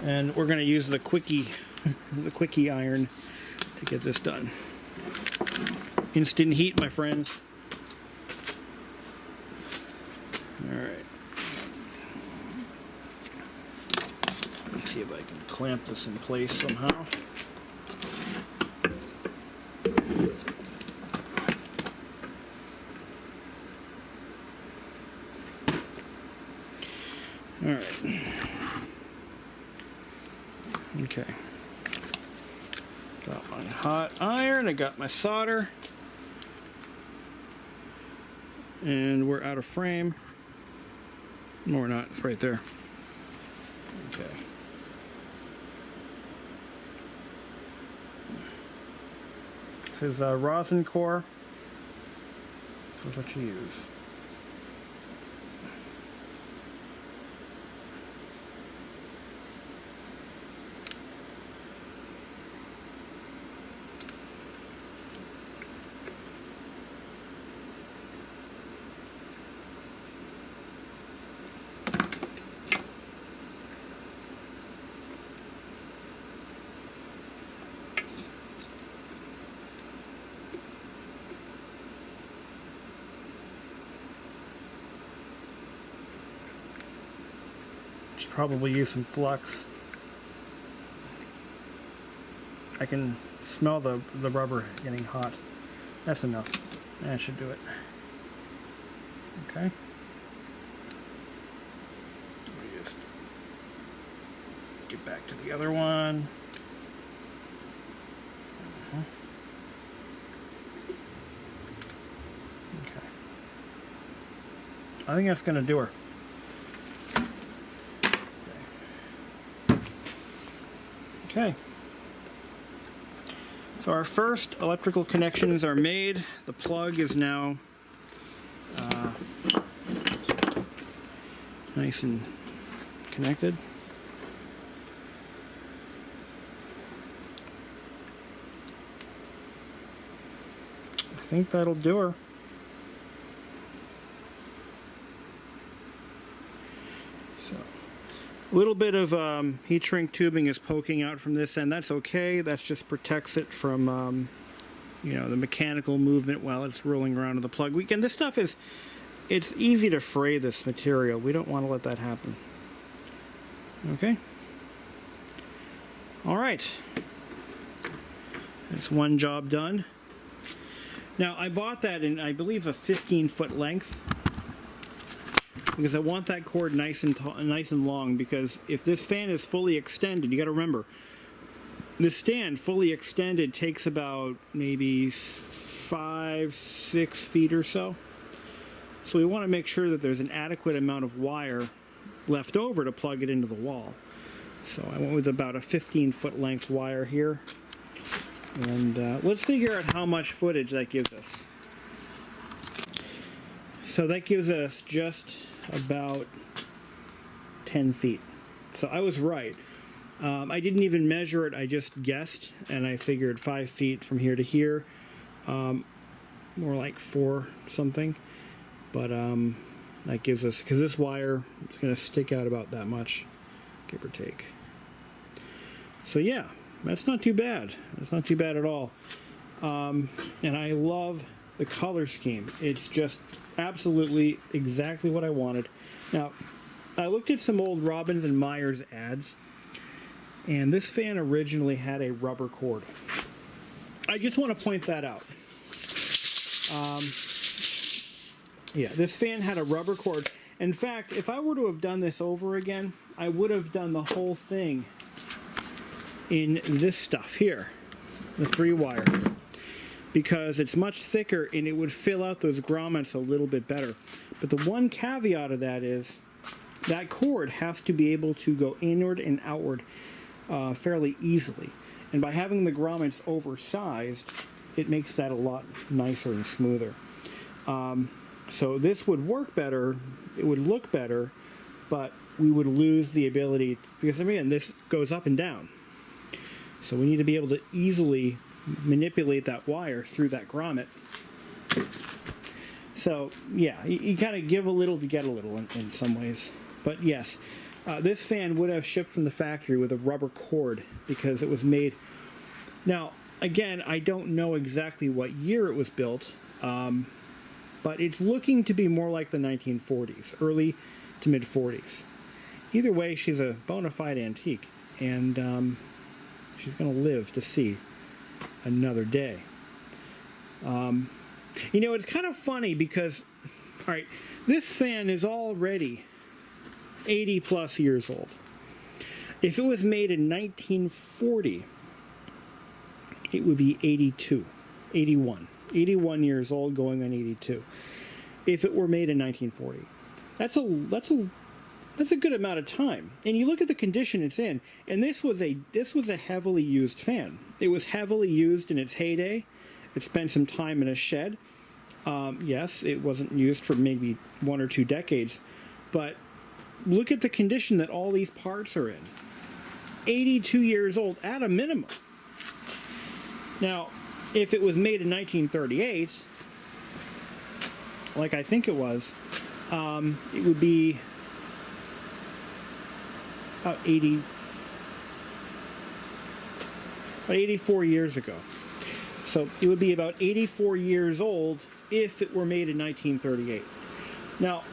And we're going to use the quickie iron to get this done. Instant heat, my friends. All right. Let's see if I can clamp this in place somehow. All right. Okay, got my hot iron, I got my solder, and we're out of frame. No, we're not, it's right there. Okay. This is rosin core, this is what you use. Probably use some flux. I can smell the rubber getting hot. That's enough. That should do it. Okay. Let me just get back to the other one. I think that's going to do her. Okay. So our first electrical connections are made. The plug is now nice and connected. I think that'll do her. So, a little bit of heat shrink tubing is poking out from this end. That's okay. That just protects it from, you know, the mechanical movement while it's rolling around in the plug. And this stuff is, it's easy to fray this material. We don't want to let that happen. Okay. All right. That's one job done. Now, I bought that in, I believe, a 15-foot length because I want that cord nice and long, because if this fan is fully extended, you got to remember, the stand fully extended takes about maybe 5-6 feet or so. So we want to make sure that there's an adequate amount of wire left over to plug it into the wall. So I went with about a 15-foot length wire here. And let's figure out how much footage that gives us. So that gives us just about 10 feet. So I was right. I didn't even measure it, I just guessed, and I figured 5 feet from here to here. More like 4 something. But that gives us, because this wire is going to stick out about that much, give or take. So yeah, that's not too bad. That's not too bad at all. And I love the color scheme. It's just absolutely exactly what I wanted. Now, I looked at some old Robbins and Myers ads, and this fan originally had a rubber cord. I just want to point that out. Yeah, this fan had a rubber cord. In fact, if I were to have done this over again, I would have done the whole thing in this stuff here, the 3-wire, because it's much thicker and it would fill out those grommets a little bit better. But the one caveat of that is that cord has to be able to go inward and outward fairly easily. And by having the grommets oversized, it makes that a lot nicer and smoother. So this would work better, it would look better, but we would lose the ability, because again, this goes up and down. So we need to be able to easily manipulate that wire through that grommet. So yeah, you kind of give a little to get a little in some ways. But yes, this fan would have shipped from the factory with a rubber cord because it was made. Now, again, I don't know exactly what year it was built, but it's looking to be more like the 1940s, early to mid-40s. Either way, she's a bona fide antique, and she's going to live to see another day. You know, it's kind of funny because, all right, this fan is already 80 plus years old. If it was made in 1940, it would be 81 years old, going on 82. If it were made in 1940, that's a good amount of time. And you look at the condition it's in, and this was a heavily used fan. It was heavily used in its heyday. It spent some time in a shed. Yes, it wasn't used for maybe 1 or 2 decades, but look at the condition that all these parts are in. 82 years old at a minimum. Now, if it was made in 1938, like I think it was, it would be about 84 years ago. So it would be about 84 years old if it were made in 1938. Now,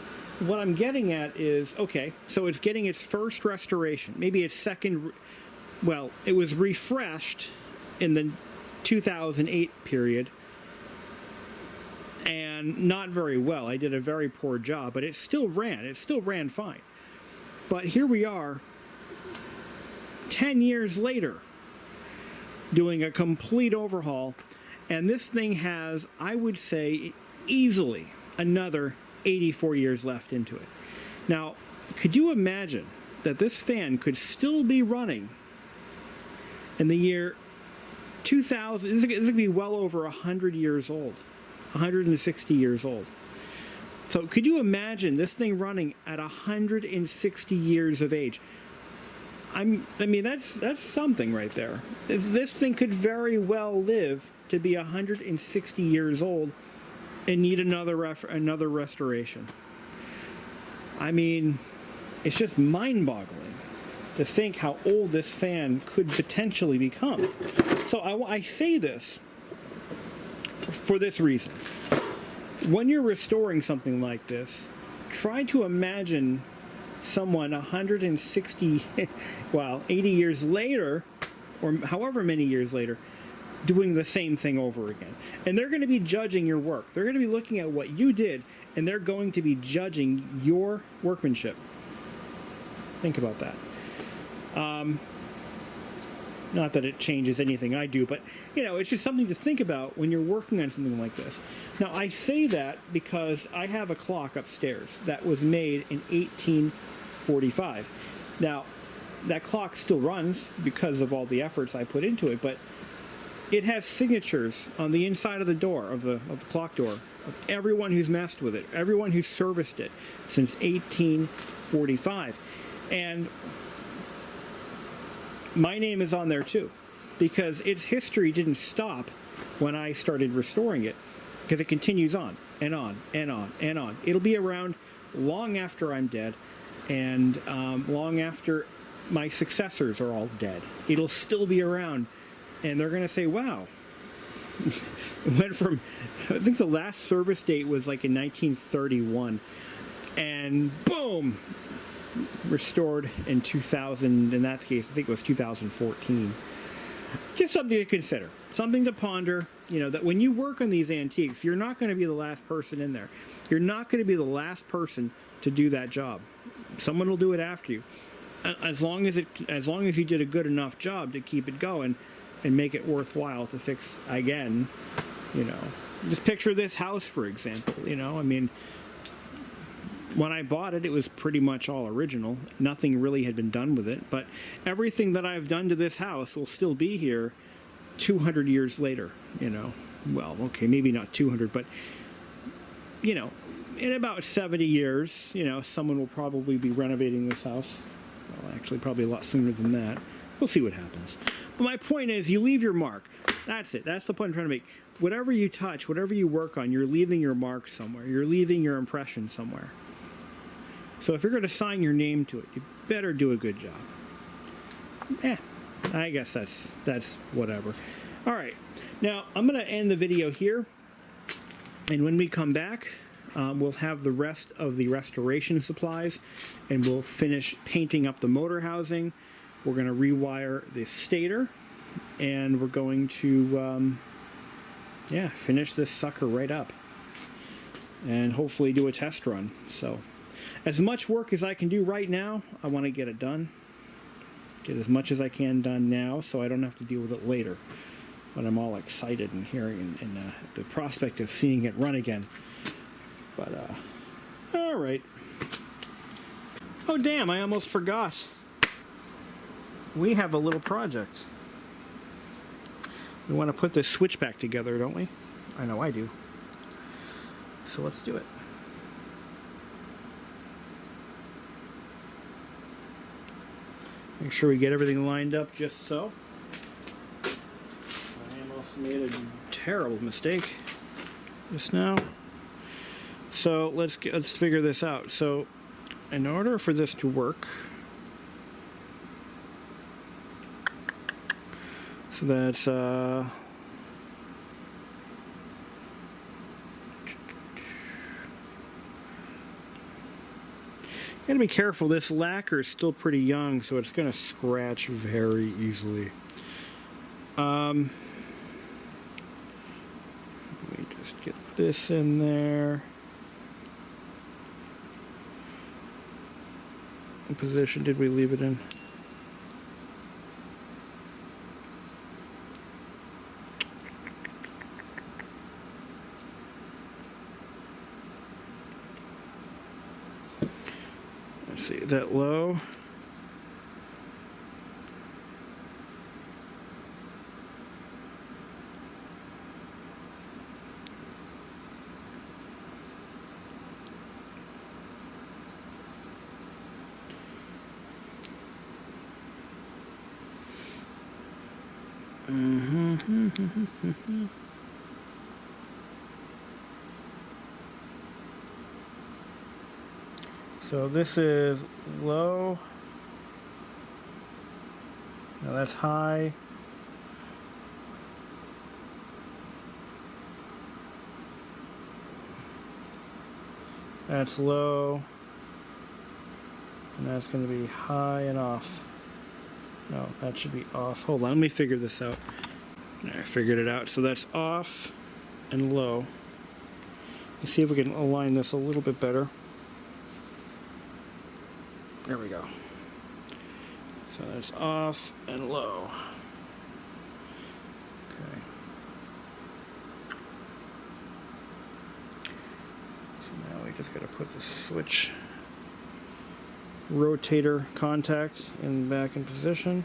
what I'm getting at is, okay, so it's getting its first restoration, maybe its second, well, it was refreshed in the 2008 period, and not very well. I did a very poor job, but it still ran fine. But here we are, 10 years later, doing a complete overhaul, and this thing has, I would say, easily another 84 years left into it. Now, could you imagine that this fan could still be running in the year 2000? This is going to be well over 100 years old, 160 years old. So could you imagine this thing running at 160 years of age? I mean, that's something right there. This thing could very well live to be 160 years old and need another restoration. I mean, it's just mind-boggling to think how old this fan could potentially become. So I say this for this reason. When you're restoring something like this, try to imagine someone 160, well, 80 years later, or however many years later, doing the same thing over again. And they're going to be judging your work. They're going to be looking at what you did, and they're going to be judging your workmanship. Think about that. Not that it changes anything I do, but, you know, it's just something to think about when you're working on something like this. Now, I say that because I have a clock upstairs that was made in 1845. Now, that clock still runs because of all the efforts I put into it, but it has signatures on the inside of the door, of the clock door, of everyone who's messed with it, everyone who's serviced it since 1845. And my name is on there too, because its history didn't stop when I started restoring it, because it continues on and on and on and on. It'll be around long after I'm dead, and long after my successors are all dead. It'll still be around, and they're going to say, wow. It went from, I think the last service date was like in 1931, and boom, restored in 2000. In that case, I think it was 2014. Just something to consider, something to ponder. You know, that when you work on these antiques, you're not going to be the last person in there. You're not going to be the last person to do that job. Someone will do it after you, as long as you did a good enough job to keep it going and make it worthwhile to fix again. You know, just picture this house, for example. You know, I mean, when I bought it, it was pretty much all original. Nothing really had been done with it, but everything that I've done to this house will still be here 200 years later, you know. Well, okay, maybe not 200, but, you know, in about 70 years, you know, someone will probably be renovating this house. Well, actually, probably a lot sooner than that. We'll see what happens. But my point is, you leave your mark. That's it. That's the point I'm trying to make. Whatever you touch, whatever you work on, you're leaving your mark somewhere. You're leaving your impression somewhere. So if you're going to sign your name to it, you better do a good job. I guess that's whatever. All right. Now, I'm going to end the video here. And when we come back, we'll have the rest of the restoration supplies, and we'll finish painting up the motor housing. We're going to rewire the stator, and we're going to, finish this sucker right up, and hopefully do a test run. So, as much work as I can do right now, I want to get it done. Get as much as I can done now, so I don't have to deal with it later. But I'm all excited and hearing and the prospect of seeing it run again. But, all right. Oh, damn, I almost forgot. We have a little project. We want to put this switch back together, don't we? I know I do. So let's do it. Make sure we get everything lined up just so. I almost made a terrible mistake just now. So let's figure this out. So in order for this to work, so that's gotta be careful. This lacquer is still pretty young, so it's gonna scratch very easily. Let me just get this in there. What position did we leave it in? see, is that low? So this is low. Now that's high. That's low. And that's going to be high and off. No, that should be off. Hold on, let me figure this out. I figured it out. So that's off and low. Let's see if we can align this a little bit better. There we go. So that's off and low. Okay. So now we just got to put the switch rotator contact back in position.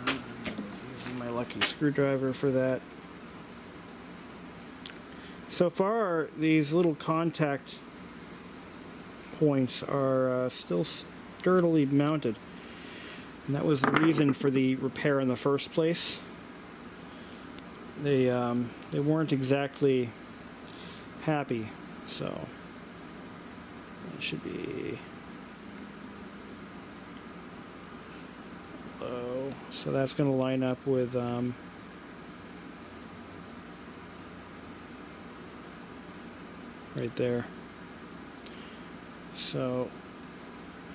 Using my lucky screwdriver for that. So far, these little contact points are still sturdily mounted, and that was the reason for the repair in the first place. They weren't exactly happy, so it should be low. So that's going to line up with right there. So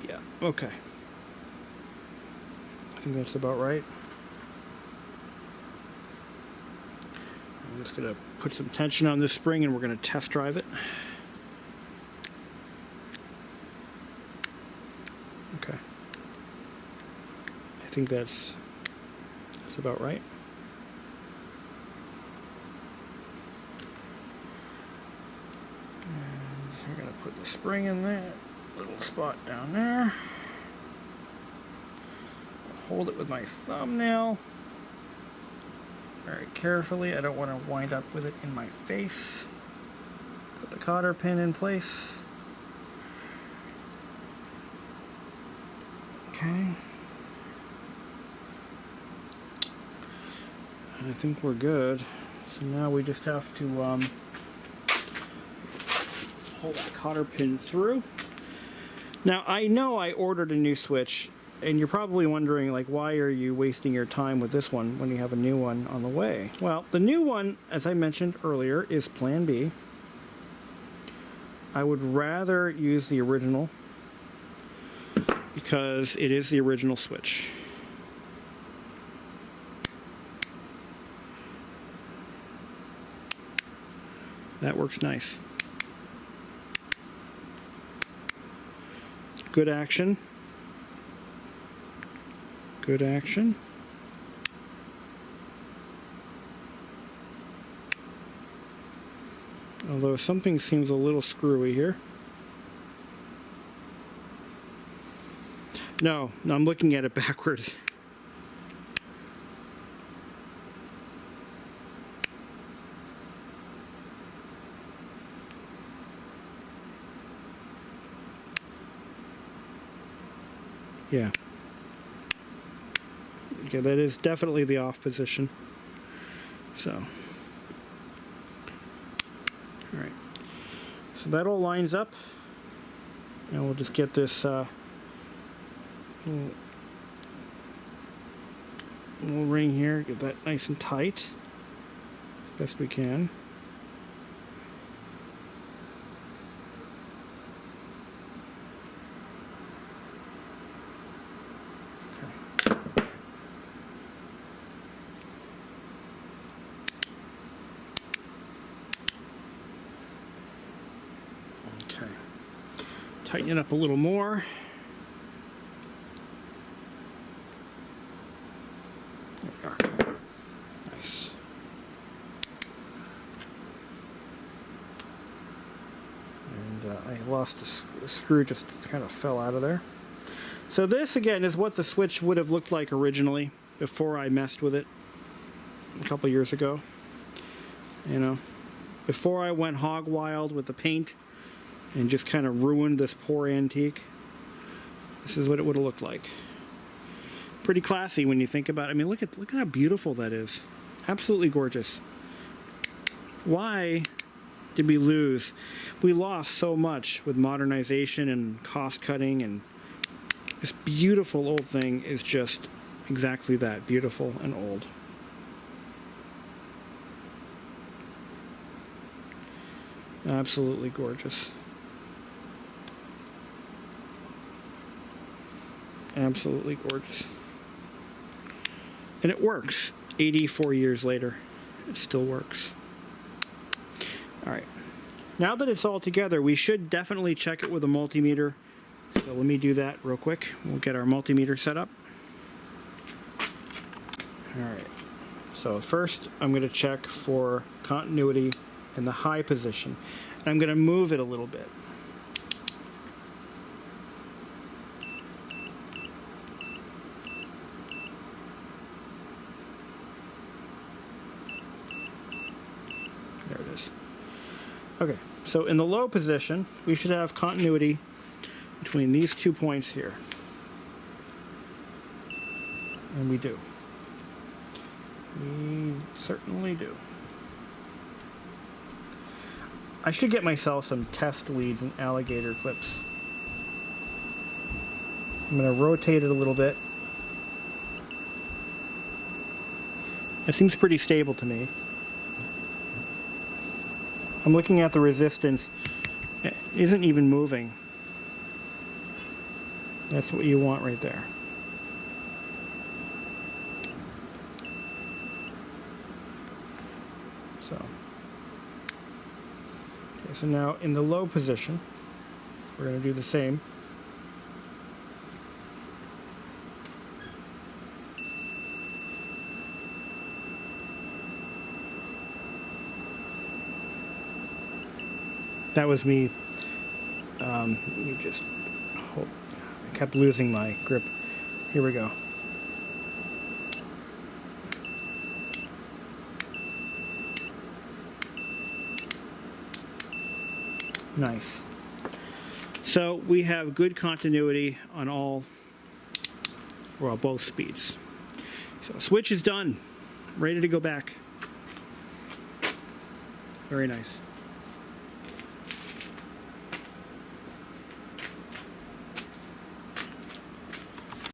yeah, okay. I think that's about right. I'm just going to put some tension on this spring and we're going to test drive it. Okay. I think that's about right. And we're going to put the spring in that little spot down there. I'll hold it with my thumbnail very carefully. I don't want to wind up with it in my face. Put the cotter pin in place. Okay. I think we're good. So now we just have to hold that cotter pin through. Now I know I ordered a new switch, and you're probably wondering, like, why are you wasting your time with this one when you have a new one on the way? Well, the new one, as I mentioned earlier, is Plan B. I would rather use the original because it is the original switch. That works nice. Good action. Good action. Although something seems a little screwy here. No, I'm looking at it backwards. Yeah. Okay, that is definitely the off position. So, all right. So that all lines up, and we'll just get this little ring here, get that nice and tight as best we can. Tighten it up a little more. There we are. Nice. And I lost the screw, just kind of fell out of there. So this, again, is what the switch would have looked like originally before I messed with it a couple years ago. You know, before I went hog wild with the paint and just kind of ruined this poor antique. This is what it would have looked like. Pretty classy when you think about it. I mean, look at how beautiful that is. Absolutely gorgeous. Why did we lose? We lost so much with modernization and cost cutting, and this beautiful old thing is just exactly that, beautiful and old. Absolutely gorgeous. Absolutely gorgeous. And it works. 84 years later, it still works. All right. Now that it's all together, we should definitely check it with a multimeter. So let me do that real quick. We'll get our multimeter set up. All right. So first, I'm going to check for continuity in the high position. And I'm going to move it a little bit. There it is. Okay, so in the low position, we should have continuity between these 2 points here. And we do. We certainly do. I should get myself some test leads and alligator clips. I'm going to rotate it a little bit. It seems pretty stable to me. I'm looking at the resistance. It isn't even moving. That's what you want right there. So now in the low position, we're going to do the same. That was me. You just hold. I kept losing my grip. Here we go. Nice. So we have good continuity on both speeds. So switch is done. Ready to go back. Very nice.